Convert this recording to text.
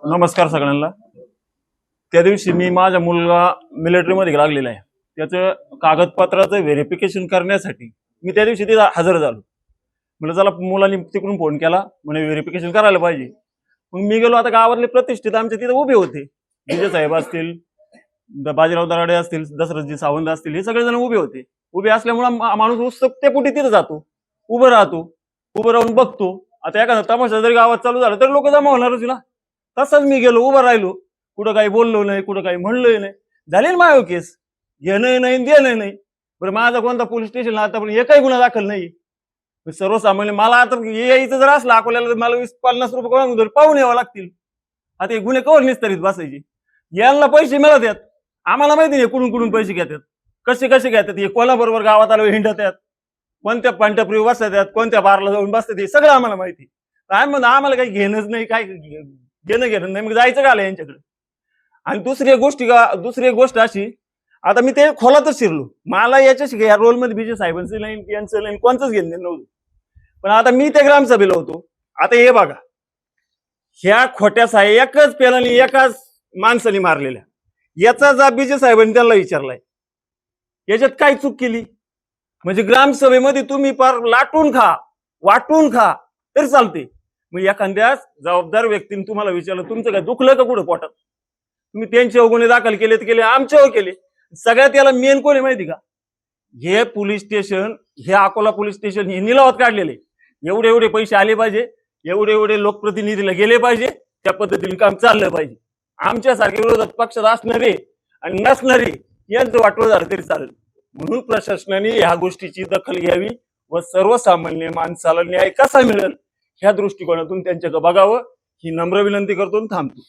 नमस्कार सगळ्यांना। त्या दिवशी मी माझा मुलगा मिलिटरीमध्ये लागलेला आहे, त्याचं कागदपत्राचं व्हेरिफिकेशन करण्यासाठी मी त्या दिवशी तिथे हजर झालो। म्हणजे चला मुलांनी तिकडून फोन केला, म्हणे व्हेरिफिकेशन करायला पाहिजे। मग मी गेलो। आता गावातले प्रतिष्ठित आमच्या तिथे उभे होते, विजय साहेब असतील, बाजीराव दराडे असतील, दशरथजी सावंत असतील, हे सगळेजण उभे होते। उभे असल्यामुळे माणूस उत्सुकतेपोटी तिथे जातो, उभं राहतो, उभं राहून बघतो। आता एखादा तमाशा जरी गावात चालू झाला तर लोक जमा होणारच ना। तसंच मी गेलो, उभं राहिलो, कुठं काही बोललो नाही, कुठं काही म्हणलोय नाही। झाले ना माझ्यावर केस, घेणं नाही देणं नाही। बरं माझा कोणता पोलीस स्टेशनला आतापर्यंत एकही गुन्हा दाखल नाही। सर्वसामान्य मला आता यायचं जर असलं अकोल्याला तर मला 20-50 रुपये कोणाकडून पाहून यावं लागतील। आता हे गुन्हे कवर निस्तरित बसायचे, यांना पैसे मिळत आहेत, आम्हाला माहिती नाही कुठून कुठून पैसे घेतात, कसे कसे घेतात, हे कोणाबरोबर गावात आलो हिंडत आहेत, कोणत्या पांटपरी बसतात आहेत, कोणत्या बारला जाऊन बसतात, हे सगळं आम्हाला माहिती। आम्हाला काही घेणंच नाही, काय घेणं नाही, मग जायचं का यांच्याकडे। आणि दुसरी गोष्ट अशी, आता मी ते खोलातच शिरलो, मला याच्याशी या रोलमध्ये विजय साहेबांचं नाही, यांचं नाही, कोणतंच घेणं नव्हतं। पण आता मी त्या ग्रामसभेला होतो। आता हे बघा, ह्या खोट्या साहेब एकच पेलाने एकाच माणसाने मारलेल्या, याचा जाब विजय साहेबांनी त्यांना विचारलाय, याच्यात काय चूक केली? म्हणजे ग्रामसभेमध्ये तुम्ही पार लाटून खा, वाटून खा तरी चालते। मग एखाद्या जबाबदार व्यक्तीने तुम्हाला विचारलं, तुमचं काय दुखलं का कुठं पोटात? तुम्ही त्यांचे गुन्हे दाखल केले तर केले, आमच्यावर केले। सगळ्यात याला मेन कोण आहे माहिती का? हे पोलीस स्टेशन, हे अकोला पोलीस स्टेशन हे निलावात काढलेले। एवढे एवढे पैसे आले पाहिजे, एवढे एवढे लोकप्रतिनिधीला गेले पाहिजे, त्या पद्धतीने काम चाललं पाहिजे। आमच्यासारखे विरोधात पक्षात असणारे आणि नसणारे यांचं वाटवं झालं तरी चालेल। म्हणून प्रशासनाने ह्या गोष्टीची दखल घ्यावी व सर्वसामान्य माणसाला न्याय कसा मिळेल ह्या दृष्टिकोनातून त्यांच्याकडे बघावं, ही नम्र विनंती करतो, थांबतो।